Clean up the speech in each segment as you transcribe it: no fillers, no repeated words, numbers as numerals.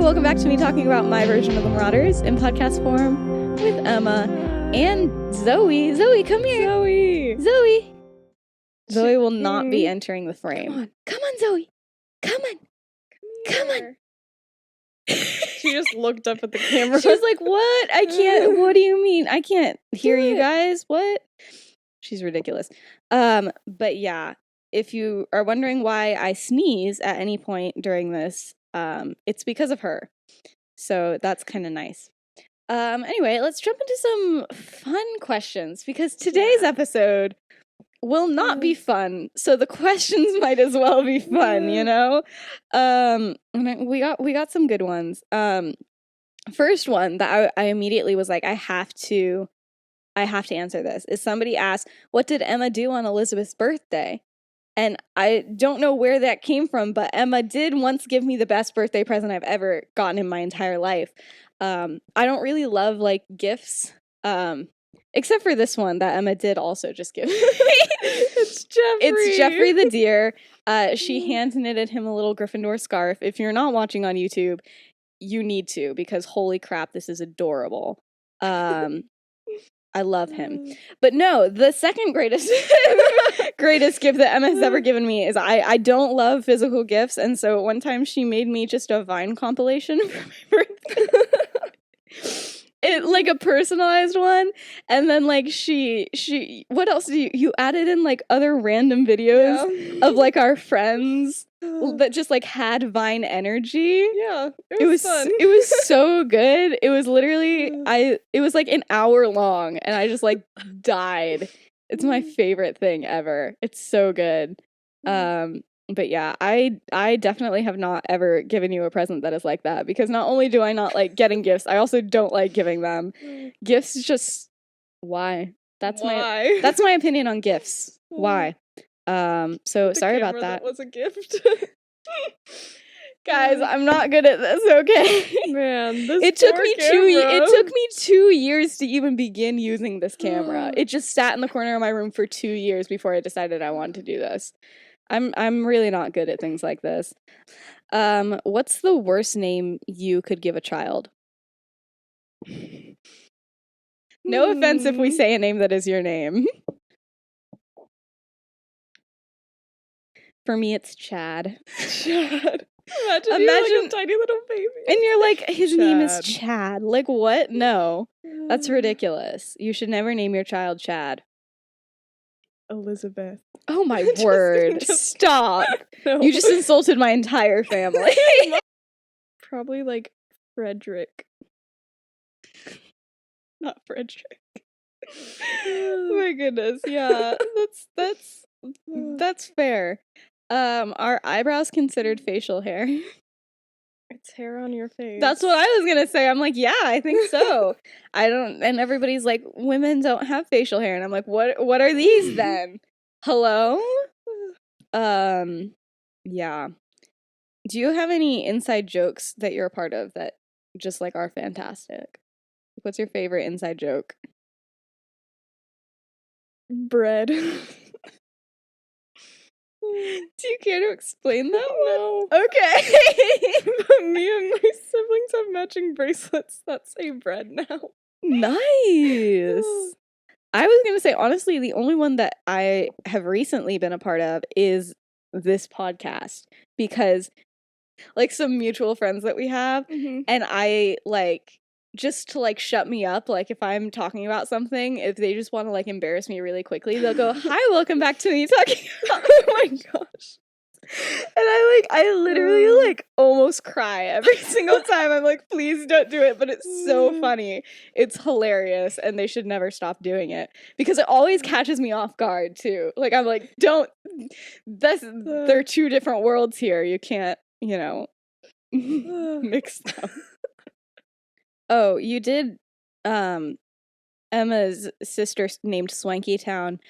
welcome back to me talking about my version of the Marauders in podcast form with Emma and Zoe. Zoe, come here. Zoe will not be entering the frame. Come on, Zoe. Come on. She just looked up at the camera. She was like, what? I can't. What do you mean? I can't hear you guys. What? She's ridiculous. But yeah, if you are wondering why I sneeze at any point during this, it's because of her. So that's kind of nice. Anyway, let's jump into some fun questions because today's episode will not be fun. So the questions might as well be fun, you know? And we got some good ones. First one that I immediately was like, I have to answer this. Is somebody asked, what did Emma do on Elizabeth's birthday? And I don't know where that came from, but Emma did once give me the best birthday present I've ever gotten in my entire life. I don't really love like gifts, except for this one that Emma did also just give me. It's Jeffrey the deer. She hand knitted him a little Gryffindor scarf. If you're not watching on YouTube, you need to, because holy crap, this is adorable. I love him. But no, the second greatest gift that Emma has ever given me is I don't love physical gifts, and so one time she made me just a Vine compilation for my birthday. It like a personalized one, and then like she what else do you added in like other random videos of like our friends that just like had Vine energy. Yeah, it was fun. It was so good. It was literally it was like an hour long, and I just like died. It's my favorite thing ever. It's so good. But yeah, I definitely have not ever given you a present that is like that, because not only do I not like getting gifts, I also don't like giving them. Gifts just why? That's my opinion on gifts. Why? So sorry about that. That was a gift. Guys, I'm not good at this, okay? Man, it took me 2 years to even begin using this camera. It just sat in the corner of my room for 2 years before I decided I wanted to do this. I'm really not good at things like this. What's the worst name you could give a child? No offense if we say a name that is your name. For me, it's Chad. Chad. Imagine like a tiny little baby. And you're like, his name is Chad. Like, what? No. That's ridiculous. You should never name your child Chad. Elizabeth. Oh my word. Stop. No. You just insulted my entire family. Probably like Frederick. Not Frederick. Oh my goodness. Yeah. That's fair. Are eyebrows considered facial hair? It's hair on your face. That's what I was gonna say. I'm like, yeah, I think so. And everybody's like, women don't have facial hair, and I'm like, what are these then? Hello? Yeah. Do you have any inside jokes that you're a part of that just like are fantastic? What's your favorite inside joke? Bread. Do you care to explain that one? No. Okay. But me and my siblings have matching bracelets that say bread now. Nice. I was going to say, honestly, the only one that I have recently been a part of is this podcast, because like some mutual friends that we have, and I like, just to like shut me up, like if I'm talking about something, if they just want to like embarrass me really quickly, they'll go, hi, welcome back to me talking about oh my gosh. And I literally like almost cry every single time. I'm like, please don't do it, but it's so funny. It's hilarious, and they should never stop doing it, because it always catches me off guard too. Like I'm like, there are two different worlds here. You can't, mix them. Oh, you did, Emma's sister named Swanky Town,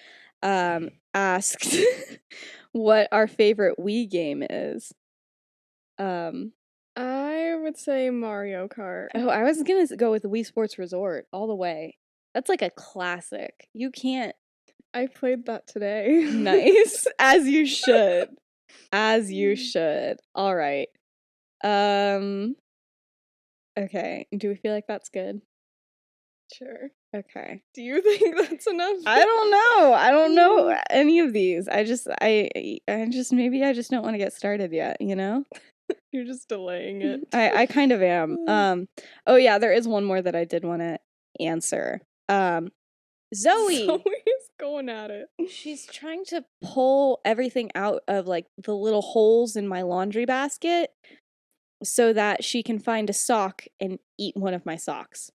asked what our favorite Wii game is. I would say Mario Kart. Oh, I was gonna go with Wii Sports Resort all the way. That's like a classic. You can't. I played that today. Nice. As you should. As you should. All right. Okay. Do we feel like that's good? Sure. Okay. Do you think that's enough? I don't know. I don't know any of these. I just maybe I just don't want to get started yet, you know? You're just delaying it. I kind of am. Oh yeah, there is one more that I did want to answer. Zoe Zoe's going at it. She's trying to pull everything out of like the little holes in my laundry basket so that she can find a sock and eat one of my socks.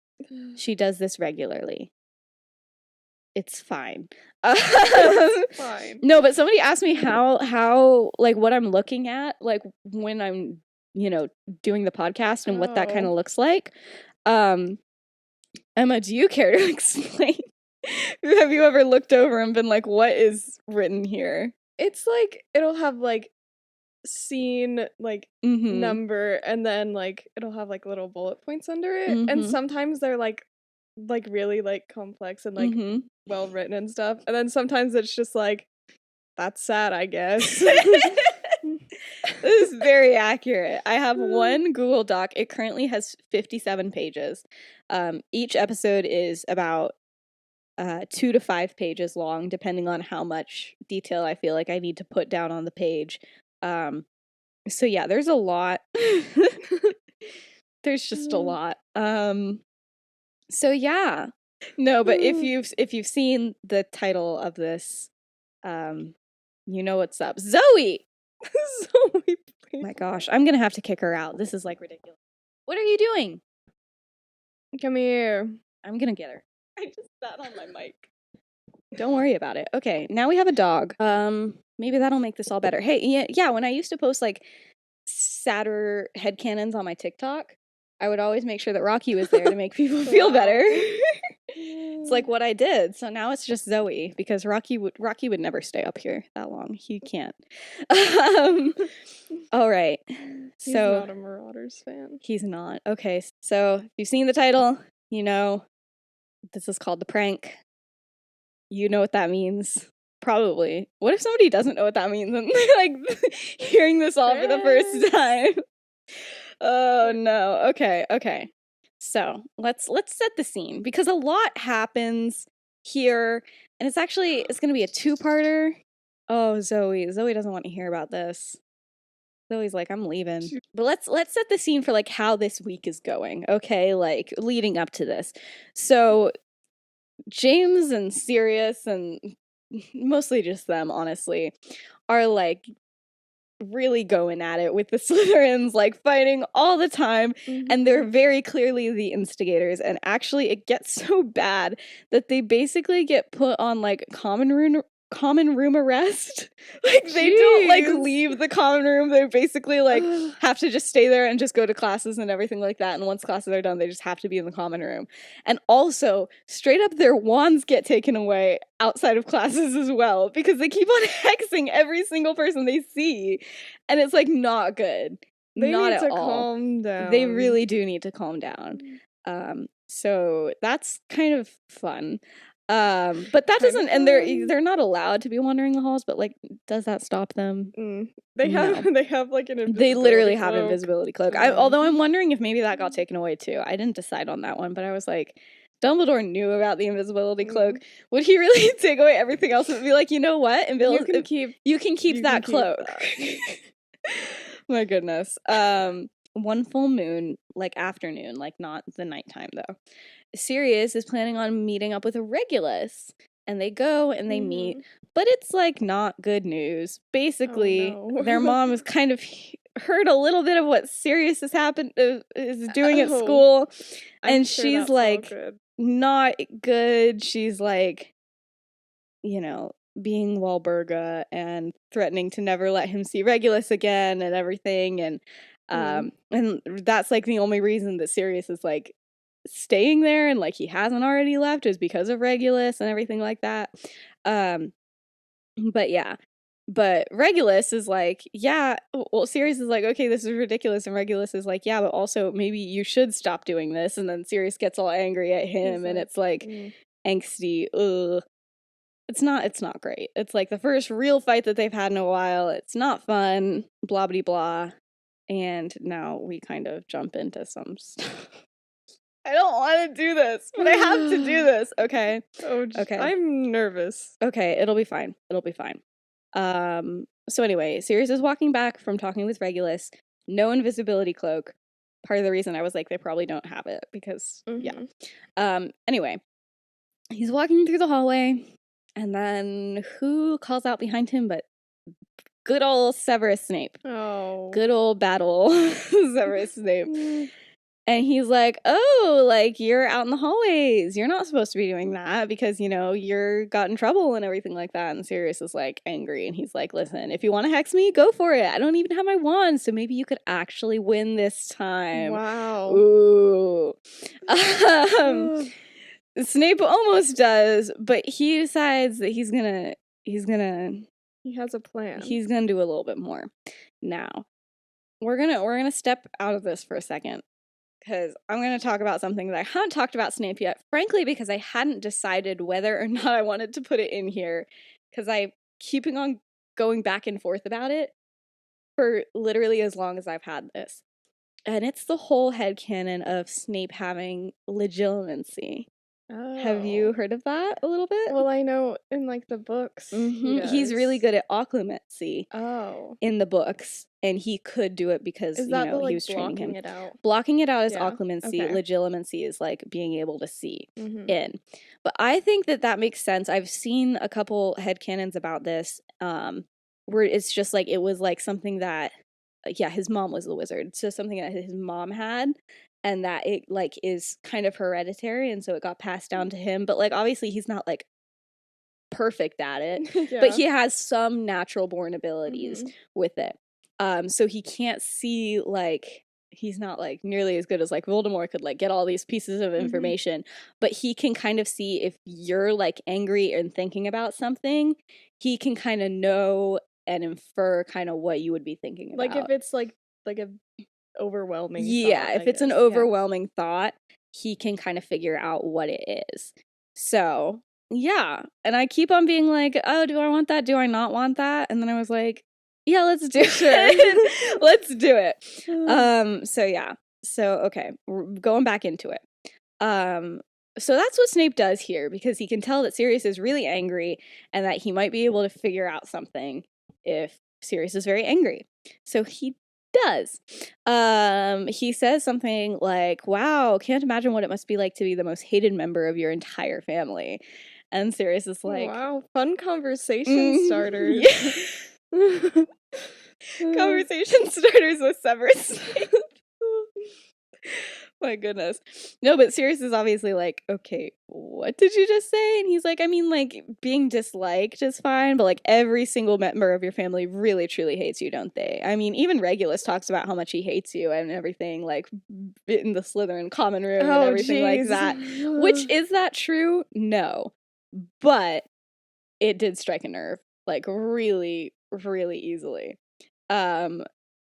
She does this regularly. It's fine. It's fine. No, but somebody asked me how like what I'm looking at like when I'm, doing the podcast and what that kind of looks like. Emma, do you care to explain? Have you ever looked over and been like, what is written here? It's like it'll have like scene like number, and then like it'll have like little bullet points under it, and sometimes they're like really like complex and like well written and stuff, and then sometimes it's just like, that's sad, I guess. This is very accurate. I have one Google Doc. It currently has 57 pages. Each episode is about 2 to 5 pages long, depending on how much detail I feel like I need to put down on the page. So yeah, there's a lot. There's just a lot. So yeah. No, but if you've seen the title of this, you know what's up. Zoe! Zoe, please. My gosh, I'm gonna have to kick her out. This is like ridiculous. What are you doing? Come here. I'm gonna get her. I just sat on my mic. Don't worry about it. Okay, now we have a dog. Maybe that'll make this all better. Hey, yeah, when I used to post like sadder headcanons on my TikTok, I would always make sure that Rocky was there to make people feel better. It's like what I did. So now it's just Zoe, because Rocky would never stay up here that long. He can't. All right. He's not a Marauders fan. He's not. Okay. So if you've seen the title, you know this is called The Prank. You know what that means. Probably. What if somebody doesn't know what that means and they're like hearing this all for the first time? Oh no. Okay. So let's set the scene, because a lot happens here, and it's gonna be a 2-parter. Oh, Zoe doesn't want to hear about this. Zoe's like, I'm leaving. But let's set the scene for like how this week is going, okay? Like leading up to this. So James and Sirius, and mostly just them, honestly, are like really going at it with the Slytherins, like fighting all the time, and they're very clearly the instigators. And actually it gets so bad that they basically get put on like common room arrest. Like they don't like leave the common room. They basically like have to just stay there and just go to classes and everything like that. And once classes are done, they just have to be in the common room. And also, straight up, their wands get taken away outside of classes as well, because they keep on hexing every single person they see. And it's like not good. They not need at to all. calm down. They really do need to calm down. So that's kind of fun. But that doesn't, and they're not allowed to be wandering the halls, but like, does that stop them? They have like an invisibility They literally cloak. have invisibility cloak. Although I'm wondering if maybe that got taken away too. I didn't decide on that one, but I was like, Dumbledore knew about the invisibility cloak. Would he really take away everything else and be like, you know what? And you can keep that cloak. My goodness. One full moon, like afternoon, like not the nighttime though. Sirius is planning on meeting up with Regulus, and they go and they meet, but it's like not good news. Basically, their mom has kind of heard a little bit of what Sirius is doing at school, and she's like not good. She's like, being Walburga and threatening to never let him see Regulus again and everything, and that's like the only reason that Sirius is like staying there and like he hasn't already left is because of Regulus and everything like that. But Regulus is like, Sirius is like, okay, this is ridiculous, and Regulus is like, yeah, but also maybe you should stop doing this. And then Sirius gets all angry at him, and it's like angsty. It's not great. It's like the first real fight that they've had in a while. It's not fun. Blah blah blah. And now we kind of jump into some stuff. I don't want to do this, but I have to do this. Okay. Okay. I'm nervous. Okay, it'll be fine. So anyway, Sirius is walking back from talking with Regulus. No invisibility cloak. Part of the reason I was like, they probably don't have it because, yeah. Anyway, he's walking through the hallway, and then who calls out behind him but good old Severus Snape. Oh. Good old battle Severus Snape. And he's like, oh, like, you're out in the hallways. You're not supposed to be doing that because, you know, you're got in trouble and everything like that. And Sirius is, like, angry. And he's like, listen, if you want to hex me, go for it. I don't even have my wand, so maybe you could actually win this time. Wow. Ooh. Snape almost does, but he decides that he's gonna... He has a plan. He's gonna do a little bit more. Now, we're gonna step out of this for a second. Because I'm going to talk about something that I haven't talked about Snape yet, frankly, because I hadn't decided whether or not I wanted to put it in here, because I keeping on going back and forth about it for literally as long as I've had this. And it's the whole headcanon of Snape having legilimency. Oh. Have you heard of that a little bit? Well, I know in, like, the books. He's really good at occlumency. Oh. In the books. And he could do it because, he was training him. Blocking it out? Blocking it out is occlumency. Okay. Legilimency is, like, being able to see in. But I think that makes sense. I've seen a couple headcanons about this, where it's just, like, it was, like, something that, his mom was the wizard. So something that his mom had. And that it, like, is kind of hereditary, and so it got passed down to him. But, like, obviously he's not, like, perfect at it. But he has some natural-born abilities with it. So he can't see, like, he's not, like, nearly as good as, like, Voldemort could, like, get all these pieces of information. But he can kind of see if you're, like, angry and thinking about something, he can kind of know and infer kind of what you would be thinking about. Like, if it's, like a overwhelming thought, if it's an overwhelming thought, he can kind of figure out what it is. So, yeah. And I keep on being like, oh, do I want that? Do I not want that? And then I was like, yeah, let's do it. Let's do it. So yeah. So, okay. We're going back into it. So that's what Snape does here, because he can tell that Sirius is really angry and that he might be able to figure out something if Sirius is very angry. So he does. He says something like, wow, can't imagine what it must be like to be the most hated member of your entire family. And Sirius is like, wow, fun conversation starters. Conversation starters with Severus Snape. My goodness. No, but Sirius is obviously like, okay, what did you just say? And he's like, I mean, like, being disliked is fine, but, like, every single member of your family really, truly hates you, don't they? I mean, even Regulus talks about how much he hates you and everything, like, in the Slytherin common room and everything like that. Which, is that true? No. But it did strike a nerve, like, really, really easily.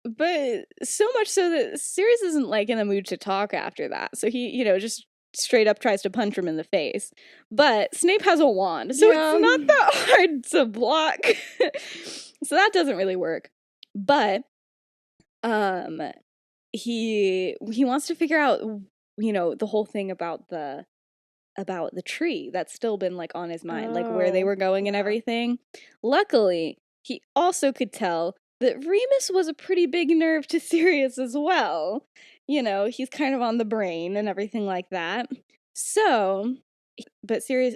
But so much so that Sirius isn't, like, in the mood to talk after that. So he, just straight up tries to punch him in the face. But Snape has a wand, so it's not that hard to block. So that doesn't really work. But he wants to figure out, the whole thing about the tree that's still been, like, on his mind, like, where they were going and everything. Luckily, he also could tell that Remus was a pretty big nerve to Sirius as well. He's kind of on the brain and everything like that. So, but Snape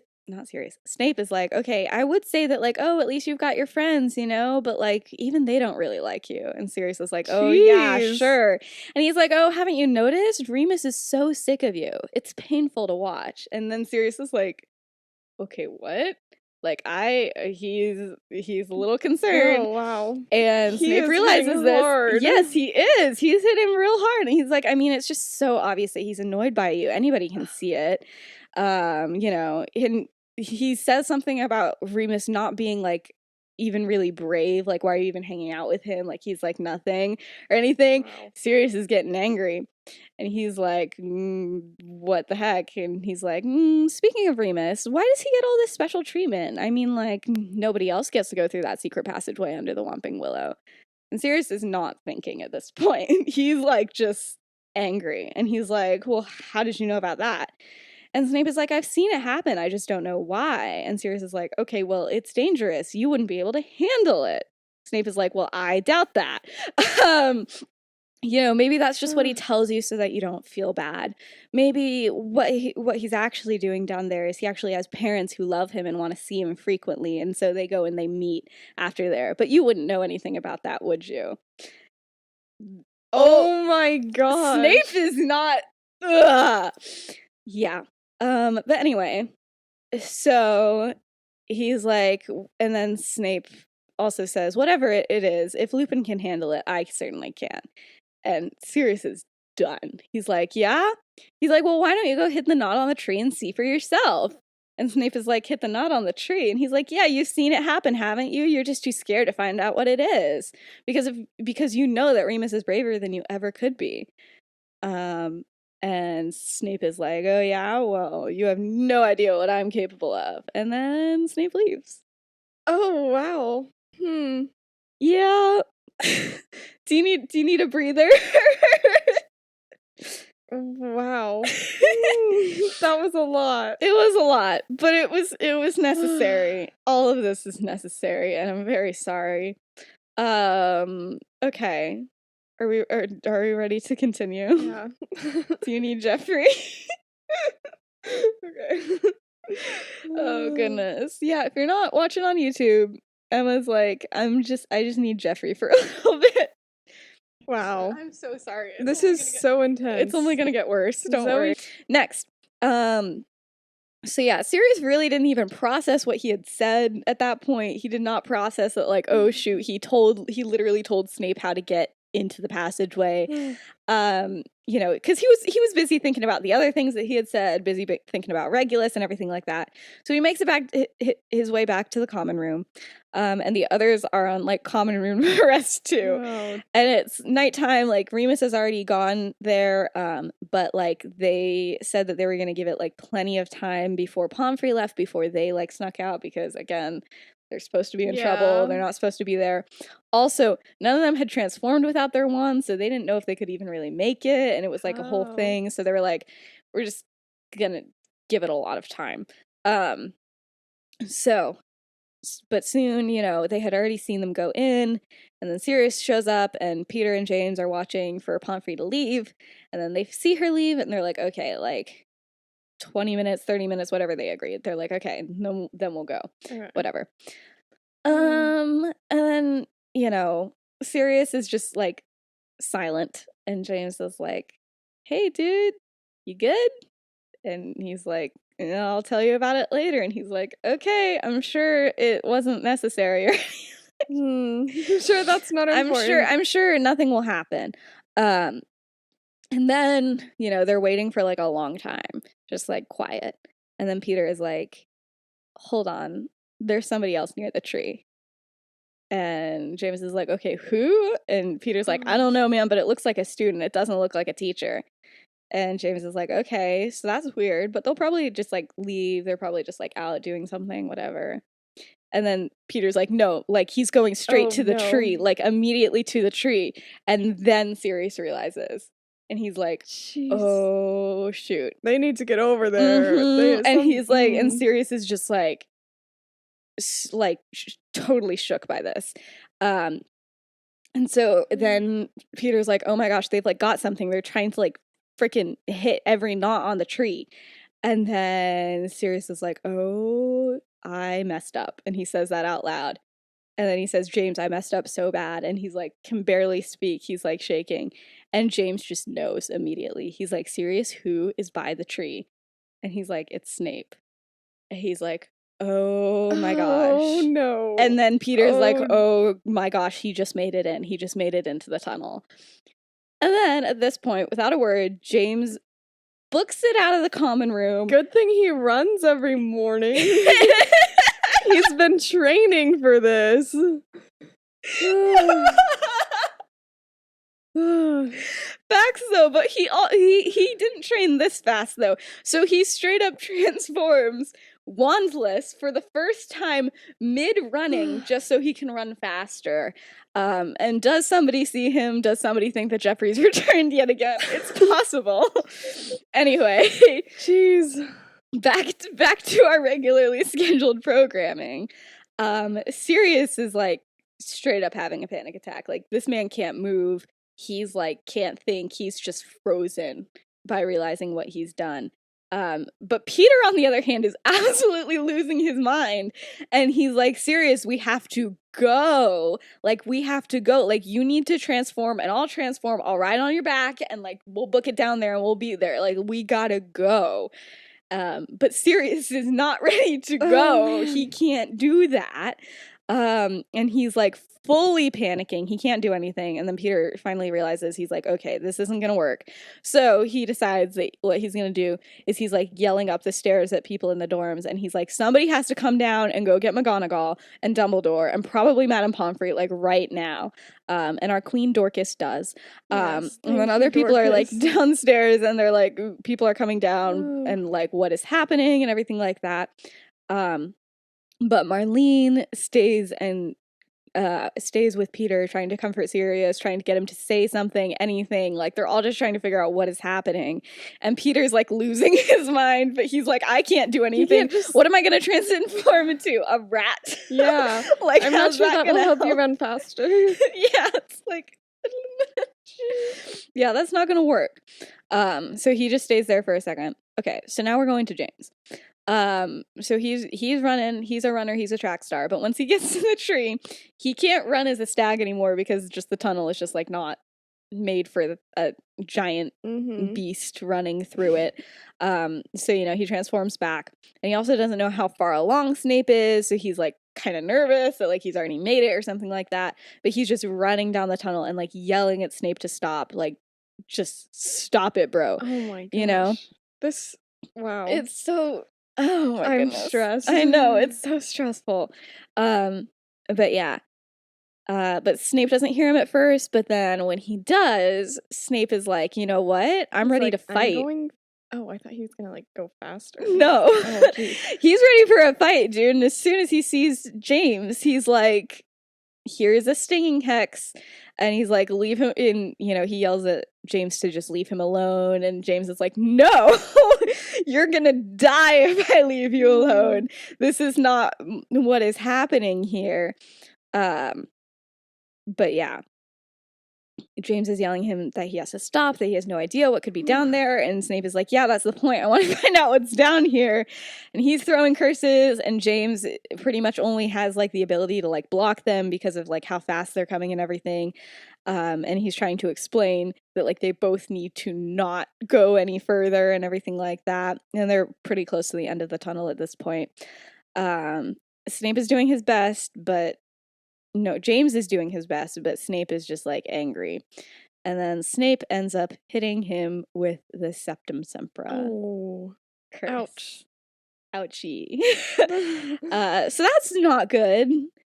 is like, okay, I would say that, like, oh, at least you've got your friends, but, like, even they don't really like you. And Sirius is like, oh, yeah, sure. And he's like, oh, haven't you noticed? Remus is so sick of you. It's painful to watch. And then Sirius is like, okay, what? Like, he's a little concerned. Oh, wow. And Snape realizes this. Hard. Yes, he is. He's hit him real hard. And he's like, I mean, it's just so obvious that he's annoyed by you. Anybody can see it. And he says something about Remus not being, like, even really brave. Like, why are you even hanging out with him? Like, he's, like, nothing or anything. Wow. Sirius is getting angry. And he's like, what the heck? And he's like, speaking of Remus, why does he get all this special treatment? I mean, like, nobody else gets to go through that secret passageway under the Whomping Willow. And Sirius is not thinking at this point. He's like just angry. And he's like, well, how did you know about that? And Snape is like, I've seen it happen. I just don't know why. And Sirius is like, okay, well, it's dangerous. You wouldn't be able to handle it. Snape is like, well, I doubt that. Maybe that's just what he tells you so that you don't feel bad. Maybe what he's actually doing down there is he actually has parents who love him and want to see him frequently. And so they go and they meet after there. But you wouldn't know anything about that, would you? Oh my god. Snape is not... Ugh. Yeah. But anyway, so he's like, and then Snape also says, whatever it is, if Lupin can handle it, I certainly can. And Sirius is done. He's like, yeah? He's like, well, why don't you go hit the knot on the tree and see for yourself? And Snape is like, hit the knot on the tree. And he's like, yeah, you've seen it happen, haven't you? You're just too scared to find out what it is. Because you know that Remus is braver than you ever could be. And Snape is like, oh yeah, well, you have no idea what I'm capable of. And then Snape leaves. Oh, wow. Yeah. Do you need a breather? Wow. That was a lot. It was a lot, but it was necessary. All of this is necessary, and I'm very sorry. Okay. Are we ready to continue? Yeah. Do you need Jeffrey? Okay. Oh goodness. Yeah, if you're not watching on YouTube, Emma's like, I just need Jeffrey for a little bit. Wow. I'm so sorry. This is so intense. It's only gonna get worse. Don't worry. Next. So yeah, Sirius really didn't even process what he had said at that point. He did not process that, like, oh shoot, he literally told Snape how to get into the passageway. Because he was busy thinking about the other things that he had said, busy thinking about Regulus and everything like that. So he makes it back his way back to the common room. And the others are on like common room arrest too. Wow. And it's nighttime, like Remus has already gone there, but like they said that they were gonna give it like plenty of time before Pomfrey left, before they like snuck out, because again, they're supposed to be in trouble. They're not supposed to be there. Also, none of them had transformed without their wands, so they didn't know if they could even really make it, and it was like a whole thing. So they were like, we're just gonna give it a lot of time. But soon, they had already seen them go in, and then Sirius shows up, and Peter and James are watching for Pomfrey to leave, and then they see her leave, and they're like, okay, like 20 minutes, 30 minutes, whatever they agreed. They're like, okay, then we'll go. Okay. Whatever. And then, Sirius is just like silent, and James is like, hey dude, you good? And he's like, I'll tell you about it later. And he's like, okay, I'm sure it wasn't necessary. Sure that's not important. I'm sure nothing will happen. And then, they're waiting for like a long time, just like quiet. And then Peter is like, hold on, there's somebody else near the tree. And James is like, okay, who? And Peter's like, I don't know, man, but it looks like a student. It doesn't look like a teacher. And James is like, okay, so that's weird, but they'll probably just like leave. They're probably just like out doing something, whatever. And then Peter's like, no, like he's going straight to the tree, like immediately to the tree. And then Sirius realizes. And he's like, jeez. Oh, shoot. They need to get over there. And he's like, and Sirius is just like totally shook by this. And so then Peter's like, oh my gosh, they've like got something. They're trying to like freaking hit every knot on the tree. And then Sirius is like, oh, I messed up. And he says that out loud. And then he says, James, I messed up so bad. And he's like, can barely speak. He's like shaking. And James just knows immediately. He's like, Sirius, who is by the tree? And he's like, it's Snape. And he's like, oh my gosh. Oh no. And then Peter's like, oh my gosh, he just made it in. He just made it into the tunnel. And then at this point, without a word, James books it out of the common room. Good thing he runs every morning. He's been training for this. Facts though, but he didn't train this fast though. So he straight up transforms wandless for the first time mid-running just so he can run faster. And does somebody see him? Does somebody think that Jeffrey's returned yet again? It's possible. Anyway. Jeez. Back to our regularly scheduled programming. Sirius is like straight up having a panic attack. Like, this man can't move. He's like can't think. He's just frozen by realizing what he's done. But Peter, on the other hand, is absolutely losing his mind. And he's like, Sirius, we have to go. Like, we have to go. Like, you need to transform, and I'll transform. I'll ride on your back, and like, we'll book it down there, and we'll be there. Like, we gotta go. But Sirius is not ready to go. He can't do that. And he's like fully panicking. He can't do anything. And then Peter finally realizes, he's like, okay, this isn't gonna work. So he decides that what he's gonna do is he's like yelling up the stairs at people in the dorms, and he's like, somebody has to come down and go get McGonagall and Dumbledore and probably Madame Pomfrey, like right now. And our Queen Dorcas does. Yes, and then other people Dorcas. are like downstairs, and they're like, people are coming down and like, what is happening and everything like that. But Marlene stays with Peter, trying to comfort Sirius, trying to get him to say something, anything. Like, they're all just trying to figure out what is happening. And Peter's like losing his mind, but he's like, I can't do anything. What am I going to transform into? A rat? Yeah. Like, I'm not sure that will help you run faster. Yeah, it's like, yeah, that's not going to work. So he just stays there for a second. Okay, so now we're going to James. So he's running, he's a runner, he's a track star, but once he gets to the tree, he can't run as a stag anymore because just the tunnel is just like not made for a giant beast running through it. So, you know, he transforms back, and he also doesn't know how far along Snape is, so he's like kind of nervous that like he's already made it or something like that, but he's just running down the tunnel and like yelling at Snape to stop, like, just stop it, bro. Oh my gosh. You know? Wow. It's so... Oh my I'm goodness. stressed. I know, it's so stressful. But yeah. But Snape doesn't hear him at first, but then when he does, Snape is like, you know what? I'm ready to fight. Oh, I thought he was gonna like go faster. No. Oh, he's ready for a fight, dude. And as soon as he sees James, he's like, here's a stinging hex. And he's like, leave him in, you know, he yells at James to just leave him alone. And James is like, no, you're gonna die if I leave you alone. This is not what is happening here. But yeah. James is yelling at him that he has to stop, that he has no idea what could be down there, and Snape is like, yeah, that's the point, I want to find out what's down here. And he's throwing curses, and James pretty much only has like the ability to like block them because of like how fast they're coming and everything. And he's trying to explain that like they both need to not go any further and everything like that, and they're pretty close to the end of the tunnel at this point. Snape is doing his best, but no, James is doing his best, but Snape is just like angry. And then Snape ends up hitting him with the Septum Sempra. Oh, curse. Ouch. Ouchie. So that's not good.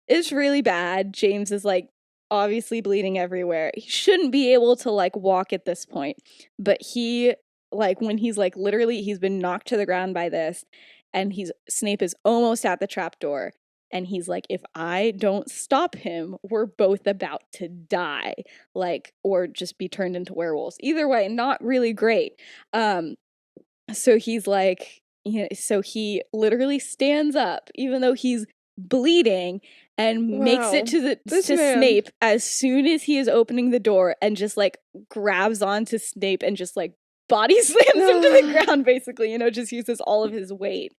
It's really bad. James is like obviously bleeding everywhere. He shouldn't be able to like walk at this point, but he like when he's like literally he's been knocked to the ground by this, and Snape is almost at the trapdoor. And he's like, if I don't stop him, we're both about to die. Like, or just be turned into werewolves. Either way, not really great. So he's like, you know, so he literally stands up, even though he's bleeding, and makes it to Snape as soon as he is opening the door, and just like grabs onto Snape and just like body slams him to the ground, basically, you know, just uses all of his weight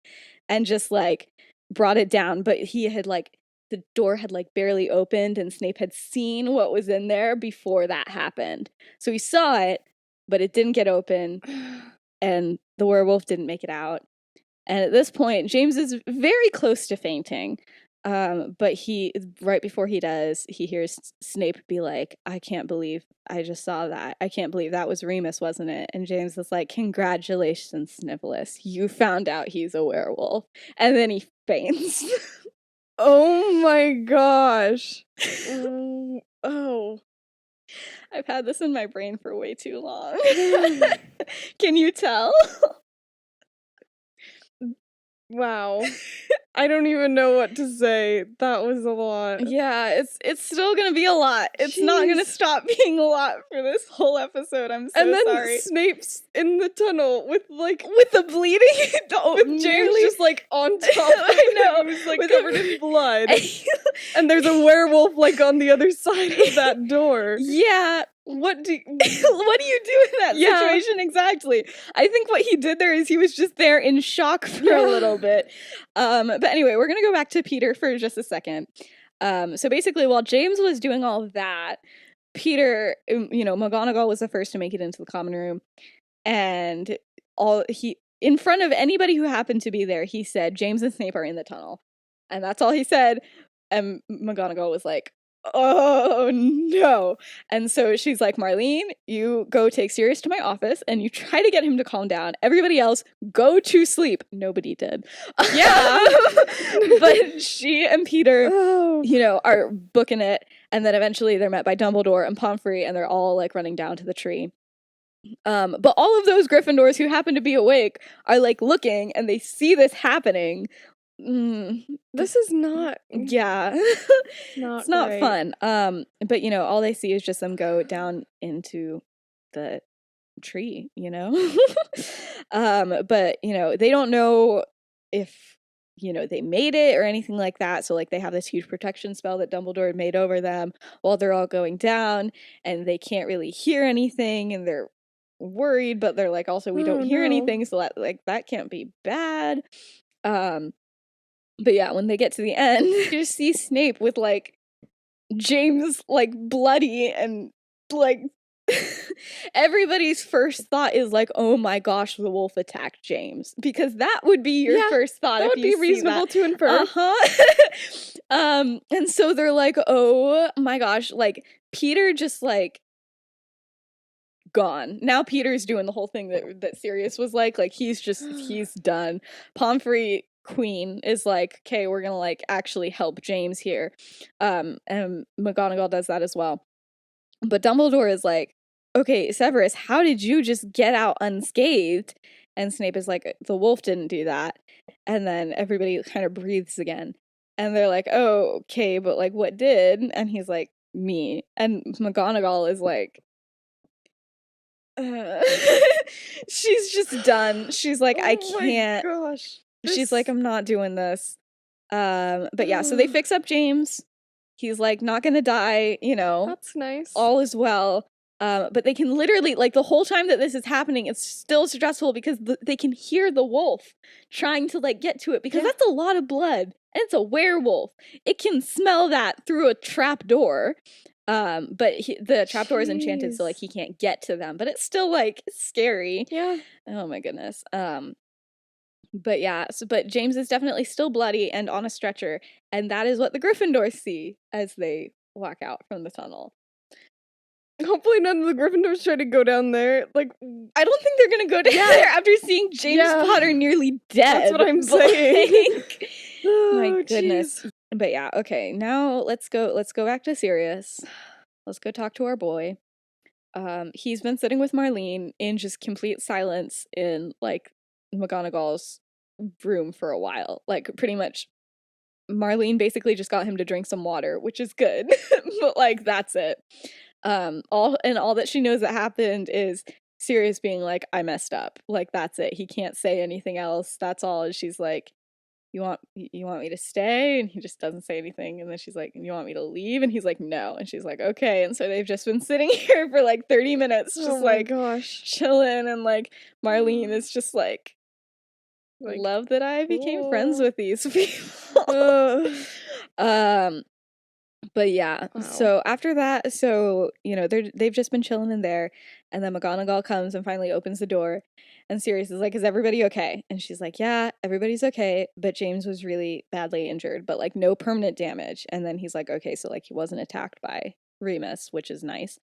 and just like brought it down. But he had like, the door had like barely opened, and Snape had seen what was in there before that happened. So he saw it, but it didn't get open, and the werewolf didn't make it out. And at this point, James is very close to fainting. But right before he does, he hears Snape be like, I can't believe I just saw that. I can't believe that was Remus, wasn't it? And James is like, congratulations, Snivellus. You found out he's a werewolf. And then he faints. Oh my gosh. Oh. I've had this in my brain for way too long. Can you tell? Wow. I don't even know what to say. That was a lot. Yeah, it's still gonna be a lot. It's not gonna stop being a lot for this whole episode. I'm so and then sorry. Snape's in the tunnel with the bleeding, with James just on top. I know, he was covered in blood, and there's a werewolf on the other side of that door. Yeah. What do you do in that situation exactly? I think what he did there is he was just there in shock for a little bit. But anyway, we're gonna go back to Peter for just a second. So basically, while James was doing all of that, Peter, McGonagall was the first to make it into the common room, and in front of anybody who happened to be there, he said, "James and Snape are in the tunnel," and that's all he said. And McGonagall was like, "Oh no." And so she's like, "Marlene, you go take Sirius to my office and you try to get him to calm down. Everybody else, go to sleep." Nobody did. Yeah. But she and Peter, are booking it. And then eventually they're met by Dumbledore and Pomfrey, and they're all running down to the tree. But all of those Gryffindors who happen to be awake are looking, and they see this happening. This is not it's not great. Fun. But all they see is just them go down into the tree, but they don't know if they made it or anything like that. So they have this huge protection spell that Dumbledore had made over them while they're all going down, and they can't really hear anything, and they're worried, but they're also, we don't hear anything, so that can't be bad. But yeah, when they get to the end, you just see Snape with James bloody, and everybody's first thought is oh my gosh, the wolf attacked James, because that would be your first thought. That would be reasonable to infer. And so they're oh my gosh, Peter just gone. Now Peter's doing the whole thing that Sirius was he's done. Pomfrey Queen is okay, we're gonna actually help James here. And McGonagall does that as well. But Dumbledore is okay, Severus, how did you just get out unscathed? And Snape is the wolf didn't do that. And then everybody kind of breathes again. And they're oh, okay, but what did? And he's me. And McGonagall is she's just done. She's I can't. Oh my gosh. She's I'm not doing this. But yeah, so they fix up James. He's not gonna die, That's nice. All is well. But they can literally, the whole time that this is happening, it's still stressful because they can hear the wolf trying to get to it, because that's a lot of blood, and it's a werewolf. It can smell that through a trap door. But the trapdoor is enchanted, so he can't get to them, but it's still scary. Yeah. Oh my goodness. But yeah, but James is definitely still bloody and on a stretcher, and that is what the Gryffindors see as they walk out from the tunnel. Hopefully none of the Gryffindors try to go down there. I don't think they're gonna go down there after seeing James Potter nearly dead. That's what I'm saying. My goodness. Geez. But yeah, okay, now let's go back to Sirius. Let's go talk to our boy. He's been sitting with Marlene in just complete silence in McGonagall's room for a while. Pretty much Marlene basically just got him to drink some water, which is good. But that's it. All that she knows that happened is Sirius being I messed up. That's it. He can't say anything else. That's all. And she's you want me to stay? And he just doesn't say anything. And then she's you want me to leave? And he's no. And she's okay. And so they've just been sitting here for 30 minutes, just gosh, chilling. And Marlene is just love that I became friends with these people. But yeah, wow. So after that, they've just been chilling in there, and then McGonagall comes and finally opens the door, and Sirius is is everybody okay? And she's yeah, everybody's okay, but James was really badly injured, but no permanent damage. And then he's okay, so he wasn't attacked by Remus, which is nice.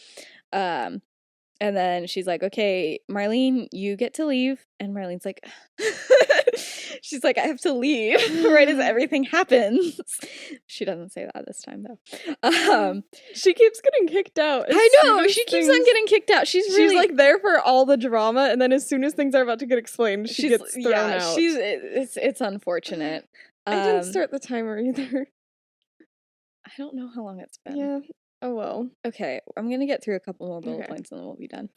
And then she's like, okay, Marlene, you get to leave. And Marlene's like, she's like, I have to leave right as everything happens. She doesn't say that this time, though. She keeps getting kicked out. I know, she keeps on getting kicked out. She's like there for all the drama, and then as soon as things are about to get explained, she gets thrown out. It's unfortunate. I didn't start the timer either. I don't know how long it's been. Yeah. Oh, well. Okay, I'm gonna get through a couple more bullet points and then we'll be done.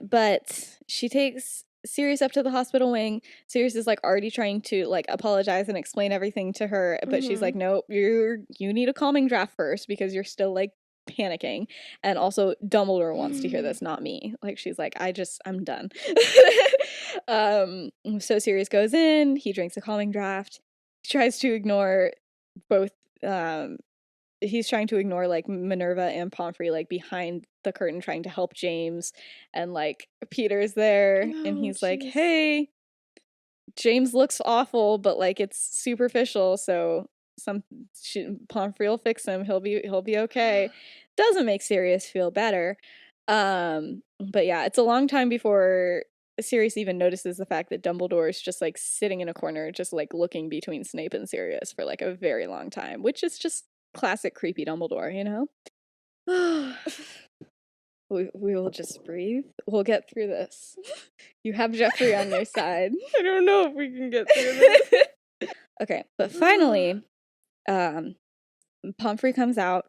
But she takes Sirius up to the hospital wing. Sirius is, like, already trying to, like, apologize and explain everything to her, but she's like, nope, you need a calming draft first because you're still, like, panicking. And also, Dumbledore wants to hear this, not me. Like, she's like, I'm done. So Sirius goes in, he drinks a calming draft. He tries to ignore both, he's trying to ignore, like, Minerva and Pomfrey, like, behind the curtain trying to help James, and, like, Peter's there, and he's like, hey, James looks awful, but, like, it's superficial, so Pomfrey will fix him, he'll be okay. Doesn't make Sirius feel better. But yeah, it's a long time before Sirius even notices the fact that Dumbledore is just, like, sitting in a corner, just, like, looking between Snape and Sirius for, like, a very long time, which is just classic creepy Dumbledore, you know? we will just breathe. We'll get through this. You have Jeffrey on your side. I don't know if we can get through this. Okay, but finally, Pomfrey comes out,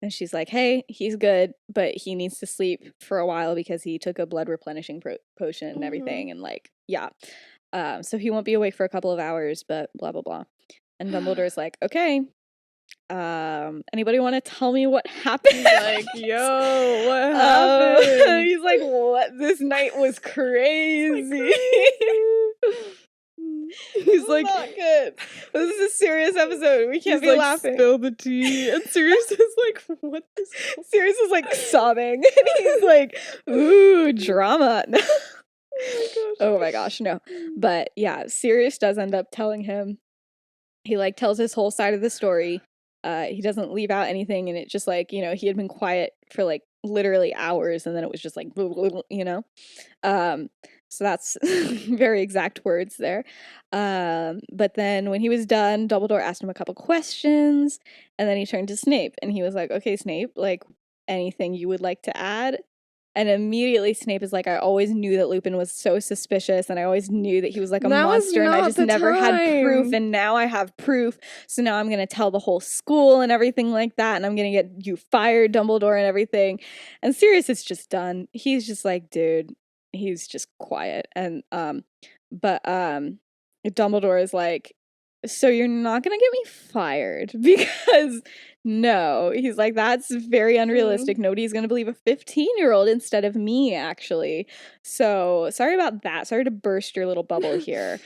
and she's like, hey, he's good, but he needs to sleep for a while because he took a blood replenishing potion and everything, and, like, yeah. So he won't be awake for a couple of hours, but blah, blah, blah. And Dumbledore's like, okay, anybody want to tell me what happened? He's like, yo, what happened? He's like, what? This night was crazy. He's like, not good. This is a serious episode. We can't be laughing. Spill the tea. And Sirius is like, what is this? Sirius is, like, sobbing. And he's like, ooh, drama. Oh my gosh, no. But yeah, Sirius does end up telling him. He, like, tells his whole side of the story. He doesn't leave out anything, and it just, like, you know, he had been quiet for, like, literally hours, and then it was just like, you know? So that's very exact words there. But then when he was done, Dumbledore asked him a couple questions, and then he turned to Snape, and he was like, okay, Snape, like, anything you would like to add? And immediately Snape is like, I always knew that Lupin was so suspicious, and I always knew that he was, like, a monster, and I just never had proof, and now I have proof, so now I'm going to tell the whole school and everything like that, and I'm going to get you fired, Dumbledore, and everything. And Sirius is just done. He's just like, dude, he's just quiet. And, but Dumbledore is like, so you're not going to get me fired? Because no, he's like, that's very unrealistic. Nobody's going to believe a 15-year-old instead of me, actually. So sorry about that. Sorry to burst your little bubble here.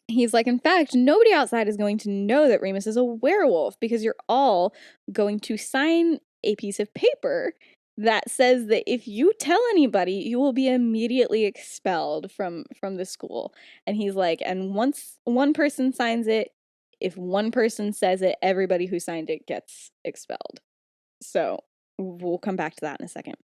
He's like, in fact, nobody outside is going to know that Remus is a werewolf because you're all going to sign a piece of paper that says that if you tell anybody, you will be immediately expelled from the school. And he's like, and once one person signs it, if one person says it, everybody who signed it gets expelled. So we'll come back to that in a second.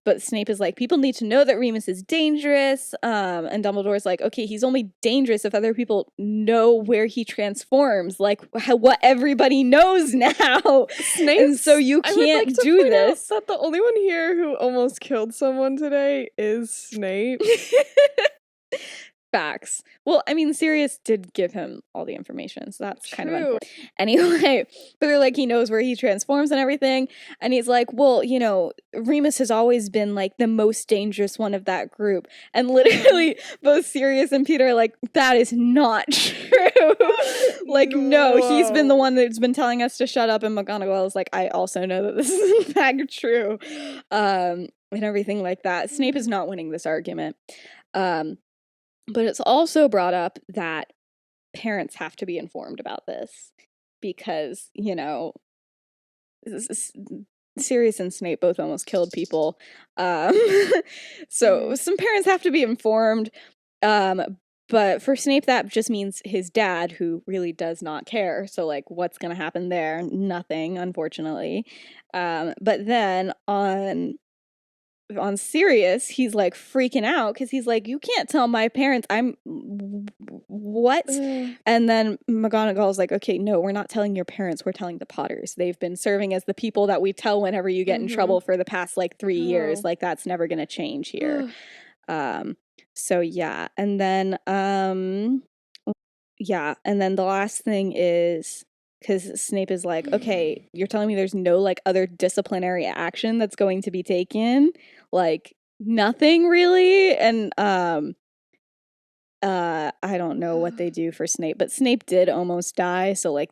But Snape is like, people need to know that Remus is dangerous. And Dumbledore's like, okay, he's only dangerous if other people know where he transforms, like what everybody knows now. Snape, and so you can't do this. That the only one here who almost killed someone today is Snape. Facts. Well, I mean, Sirius did give him all the information, so that's kind of unfortunate. Anyway, but they're like, he knows where he transforms and everything, and he's like, well, you know, Remus has always been, like, the most dangerous one of that group, and literally, both Sirius and Peter are like, that is not true. Like, no, he's been the one that's been telling us to shut up, and McGonagall is like, I also know that this is in fact true, and everything like that. Snape is not winning this argument. But it's also brought up that parents have to be informed about this because, you know, Sirius and Snape both almost killed people. So some parents have to be informed. But for Snape, that just means his dad, who really does not care. So, like, what's going to happen there? Nothing, unfortunately. But then on on Sirius, he's like freaking out because he's like, you can't tell my parents. What? And then McGonagall's like, okay, no, we're not telling your parents. We're telling the Potters. They've been serving as the people that we tell whenever you get in trouble for the past like 3 years. Like that's never going to change here. So yeah. And then, and then the last thing is, because Snape is like, okay, you're telling me there's no like other disciplinary action that's going to be taken, like nothing really. And I don't know what they do for Snape, but Snape did almost die, so like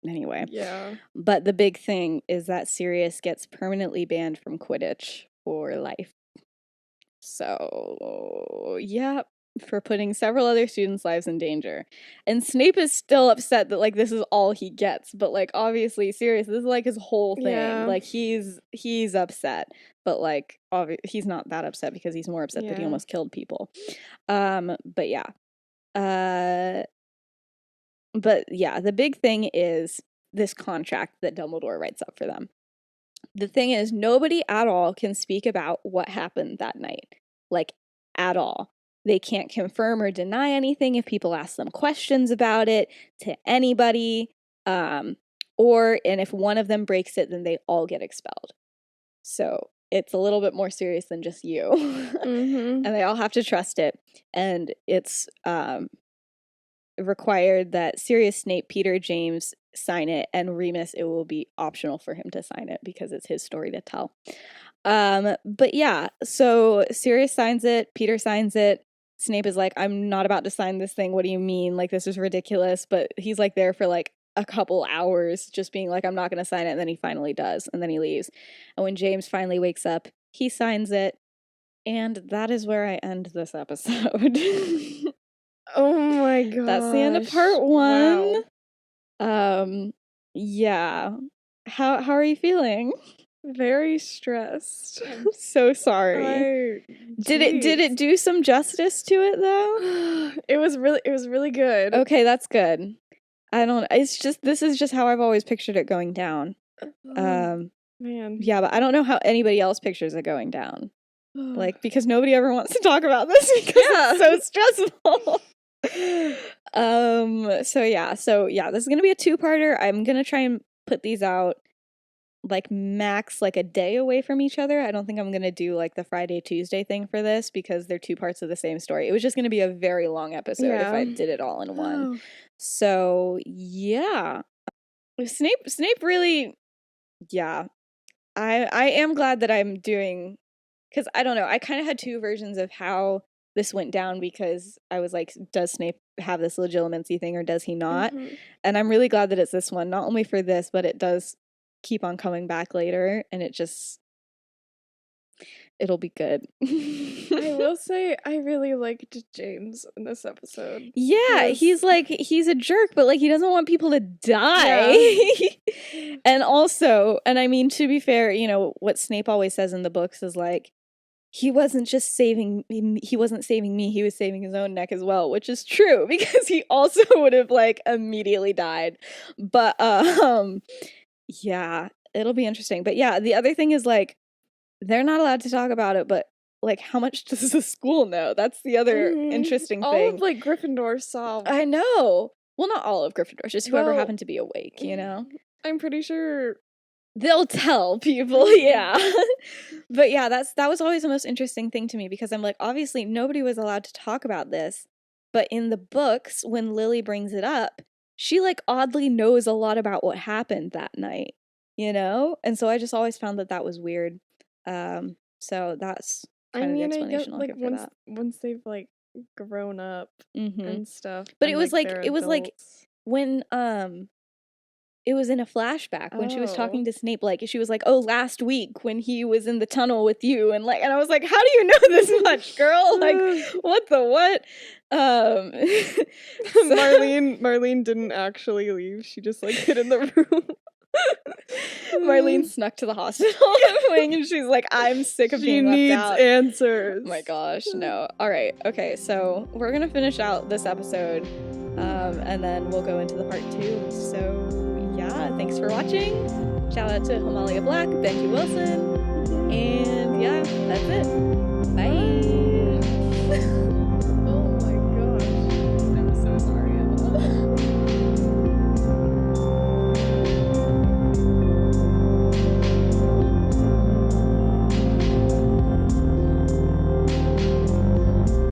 anyway. Yeah. But the big thing is that Sirius gets permanently banned from Quidditch for life. So yeah, for putting several other students' lives in danger. And Snape is still upset that like this is all he gets, but like obviously Sirius, this is like his whole thing. Yeah. Like he's upset, but like he's not that upset because he's more upset that he almost killed people. But yeah. But yeah, the big thing is this contract that Dumbledore writes up for them. The thing is, nobody at all can speak about what happened that night. Like, at all. They can't confirm or deny anything if people ask them questions about it to anybody. And if one of them breaks it, then they all get expelled. So it's a little bit more serious than just you. And they all have to trust it. And it's required that Sirius, Snape, Peter, James sign it, and Remus, it will be optional for him to sign it because it's his story to tell. But yeah, so Sirius signs it, Peter signs it, Snape is like, I'm not about to sign this thing, what do you mean? Like, this is ridiculous. But he's like there for like a couple hours just being like, I'm not gonna sign it, and then he finally does, and then he leaves. And when James finally wakes up, he signs it, and that is where I end this episode. Oh my god. That's the end of part 1. Wow. Yeah. How are you feeling? Very stressed. I'm so sorry. Did it do some justice to it though? It was really good. Okay, that's good. This is just how I've always pictured it going down. Man. Yeah, but I don't know how anybody else pictures it going down. Like, because nobody ever wants to talk about this because it's so stressful. So yeah, this is gonna be a 2-parter. I'm gonna try and put these out like max like a day away from each other. I don't think I'm gonna do like the Friday Tuesday thing for this because they're 2 parts of the same story. It was just gonna be a very long episode if I did it all in one. So yeah, Snape really, yeah. I am glad that I'm doing, because I don't know, I kind of had 2 versions of how this went down because I was like, does Snape have this legitimacy thing or does he not? And I'm really glad that it's this one, not only for this, but it does keep on coming back later, and it'll be good. I will say I really liked James in this episode. Yeah, he's a jerk, but like he doesn't want people to die. Yeah. And I mean, to be fair, you know, what Snape always says in the books is like, he wasn't saving me, he was saving his own neck as well, which is true because he also would have like immediately died. But yeah, it'll be interesting. But yeah, the other thing is like, they're not allowed to talk about it, but like, how much does the school know? That's the other interesting thing. All of like Gryffindor saw. I know. Well, not all of Gryffindor, just whoever happened to be awake, you know? I'm pretty sure they'll tell people, yeah. But yeah, that was always the most interesting thing to me because I'm like, obviously nobody was allowed to talk about this, but in the books, when Lily brings it up, she like oddly knows a lot about what happened that night, you know? And so I just always found that was weird. So that's kind of the explanation I'll give for that. Once they've like grown up and stuff. But it was like when it was in a flashback when she was talking to Snape, like she was like, "Oh, last week when he was in the tunnel with you," and I was like, "How do you know this much, girl? Like, what the what?" Marlene didn't actually leave; she just like hid in the room. Marlene snuck to the hospital wing, and she's like, "I'm sick of being left out. She needs answers." Oh my gosh, no. All right, okay, so we're gonna finish out this episode, and then we'll go into the part 2. So. Yeah, thanks for watching. Shout out to Himalaya Black, Benji Wilson. And yeah, that's it. Bye.